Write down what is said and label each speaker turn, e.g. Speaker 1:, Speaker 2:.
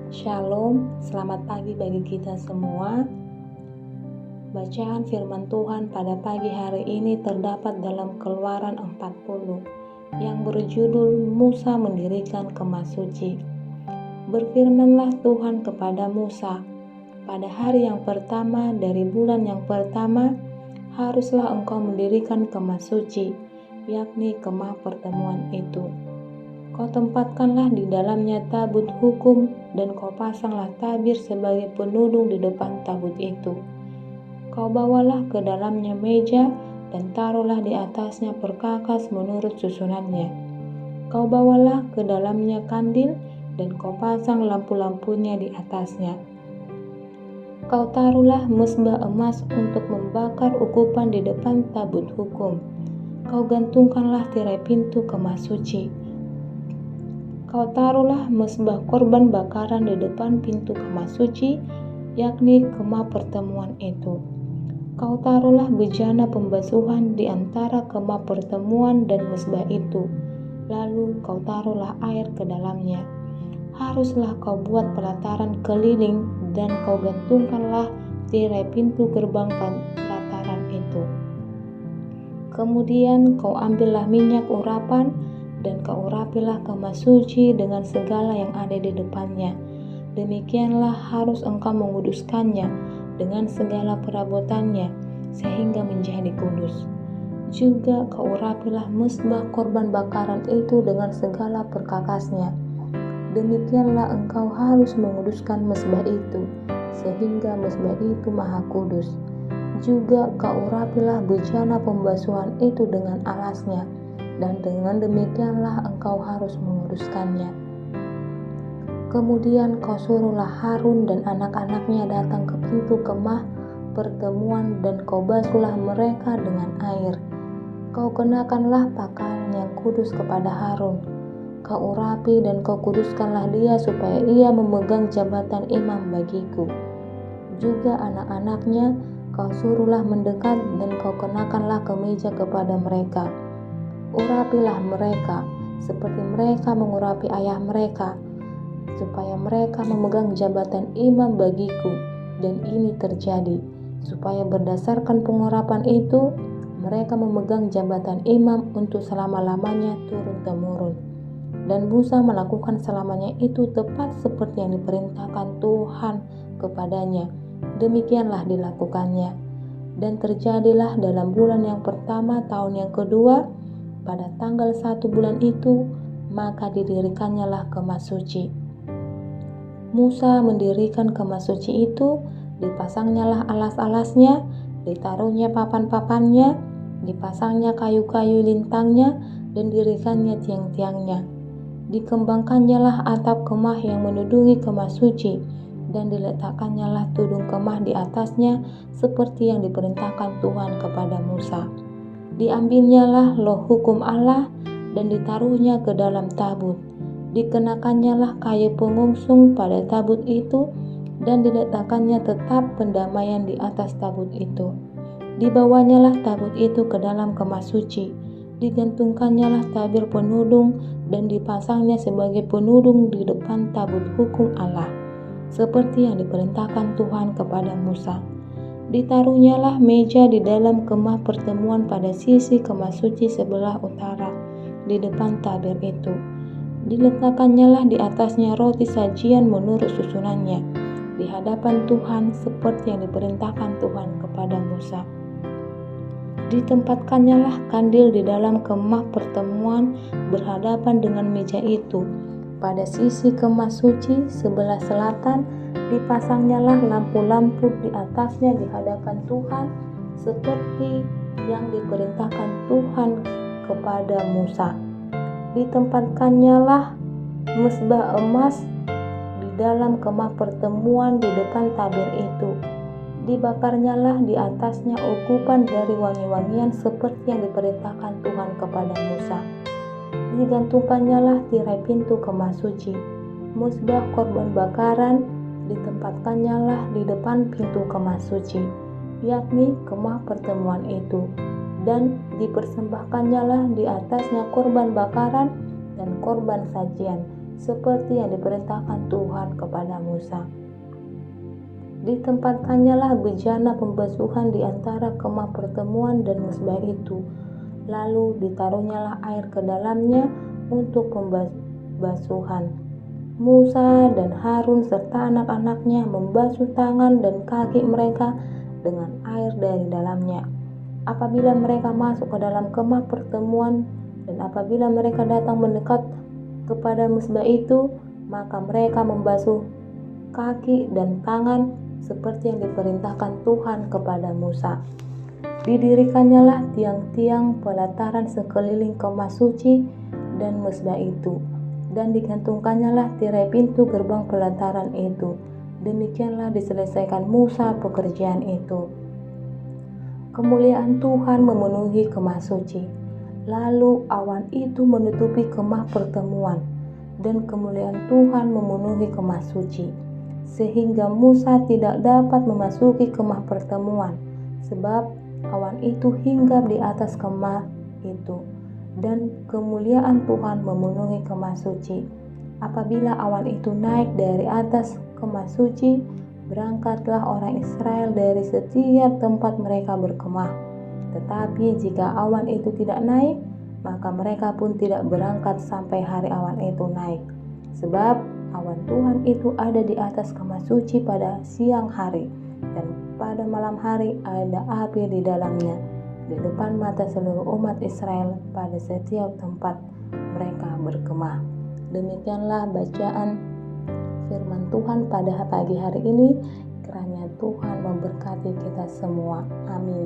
Speaker 1: Shalom, selamat pagi bagi kita semua. Bacaan firman Tuhan pada pagi hari ini terdapat dalam Keluaran 40 yang berjudul Musa mendirikan kemah suci. Berfirmanlah Tuhan kepada Musa, pada hari yang pertama dari bulan yang pertama, haruslah engkau mendirikan kemah suci, yakni kemah pertemuan itu. Kau tempatkanlah di dalamnya tabut hukum dan kau pasanglah tabir sebagai penudung di depan tabut itu. Kau bawalah ke dalamnya meja dan taruhlah di atasnya perkakas menurut susunannya. Kau bawalah ke dalamnya kandil dan kau pasang lampu-lampunya di atasnya. Kau taruhlah mezbah emas untuk membakar ukupan di depan tabut hukum. Kau gantungkanlah tirai pintu kemah suci. Kau taruhlah mezbah korban bakaran di depan pintu kemah suci, yakni kemah pertemuan itu. Kau taruhlah bejana pembasuhan di antara kemah pertemuan dan mezbah itu. Lalu kau taruhlah air ke dalamnya. Haruslah kau buat pelataran keliling dan kau gantungkanlah tirai pintu gerbang pelataran itu. Kemudian kau ambillah minyak urapan dan kau urapilah kemah suci dengan segala yang ada di depannya. Demikianlah harus engkau menguduskannya dengan segala perabotannya, sehingga menjadi kudus. Juga kau urapilah mezbah korban bakaran itu dengan segala perkakasnya. Demikianlah engkau harus menguduskan mezbah itu, sehingga mezbah itu maha kudus. Juga kau urapilah bejana pembasuhan itu dengan alasnya, dan dengan demikianlah engkau harus menguduskannya. Kemudian kau suruhlah Harun dan anak-anaknya datang ke pintu kemah pertemuan dan kau basuhlah mereka dengan air. Kau kenakanlah pakaian yang kudus kepada Harun. Kau urapi dan kau kuduskanlah dia supaya ia memegang jabatan imam bagiku. Juga anak-anaknya kau suruhlah mendekat dan kau kenakanlah kemeja kepada mereka. Urapilah mereka seperti mereka mengurapi ayah mereka, supaya mereka memegang jabatan imam bagiku. Dan ini terjadi, supaya berdasarkan pengurapan itu, mereka memegang jabatan imam untuk selama-lamanya turun-temurun. Dan Musa melakukan selamanya itu tepat seperti yang diperintahkan Tuhan kepadanya. Demikianlah dilakukannya. Dan terjadilah dalam bulan yang pertama tahun yang kedua, pada tanggal 1 bulan itu, maka didirikannya lah kemah suci. Musa mendirikan kemah suci itu, dipasangnya lah alas-alasnya, ditaruhnya papan-papannya, dipasangnya kayu-kayu lintangnya, dan didirikannya tiang-tiangnya. Dikembangkannya lah atap kemah yang menudungi kemah suci, dan diletakkannya lah tudung kemah di atasnya, seperti yang diperintahkan Tuhan kepada Musa. Diambilnya lah loh hukum Allah dan ditaruhnya ke dalam tabut. Dikenakannya lah kayu pengungsung pada tabut itu dan diletakkannya tetap pendamaian di atas tabut itu. Dibawanya lah tabut itu ke dalam kemah suci. Digantungkannya lah tabir penudung dan dipasangnya sebagai penudung di depan tabut hukum Allah, seperti yang diperintahkan Tuhan kepada Musa. Ditaruhnyalah meja di dalam kemah pertemuan pada sisi kemah suci sebelah utara di depan tabir itu. Diletakkannya di atasnya roti sajian menurut susunannya di hadapan Tuhan seperti yang diperintahkan Tuhan kepada Musa. Ditempatkannya kandil di dalam kemah pertemuan berhadapan dengan meja itu. Pada sisi kemah suci sebelah selatan dipasangnya lampu-lampu di atasnya di hadapan Tuhan seperti yang diperintahkan Tuhan kepada Musa. Ditempatkannya mezbah emas di dalam kemah pertemuan di depan tabir itu. Dibakarnya di atasnya ukupan dari wangi-wangian seperti yang diperintahkan Tuhan kepada Musa. Digantungkannya tirai pintu kemah suci. Mezbah korban bakaran ditempatkannya di depan pintu kemah suci, yakni kemah pertemuan itu, dan dipersembahkannya di atasnya korban bakaran dan korban sajian, seperti yang diperintahkan Tuhan kepada kepada Musa. Ditempatkannya bejana pembasuhan di antara kemah pertemuan dan mezbah itu, lalu ditaruhnyalah air ke dalamnya untuk pembasuhan. Musa dan Harun serta anak-anaknya membasuh tangan dan kaki mereka dengan air dari dalamnya. Apabila mereka masuk ke dalam kemah pertemuan dan apabila mereka datang mendekat kepada mezbah itu, maka mereka membasuh kaki dan tangan seperti yang diperintahkan Tuhan kepada Musa. Didirikannya tiang-tiang pelataran sekeliling kemah suci dan mezbah itu, dan digantungkannya tirai pintu gerbang pelataran itu. Demikianlah diselesaikan Musa pekerjaan itu. Kemuliaan Tuhan memenuhi kemah suci. Lalu awan itu menutupi kemah pertemuan, dan kemuliaan Tuhan memenuhi kemah suci, sehingga Musa tidak dapat memasuki kemah pertemuan, sebab awan itu hinggap di atas kemah itu, dan kemuliaan Tuhan memenuhi kemah suci. Apabila awan itu naik dari atas kemah suci, berangkatlah orang Israel dari setiap tempat mereka berkemah. Tetapi jika awan itu tidak naik, maka mereka pun tidak berangkat sampai hari awan itu naik. Sebab awan Tuhan itu ada di atas kemah suci pada siang hari, dan pada malam hari ada api di dalamnya, di depan mata seluruh umat Israel pada setiap tempat mereka berkemah. Demikianlah bacaan firman Tuhan pada pagi hari ini. Kiranya Tuhan memberkati kita semua. Amin.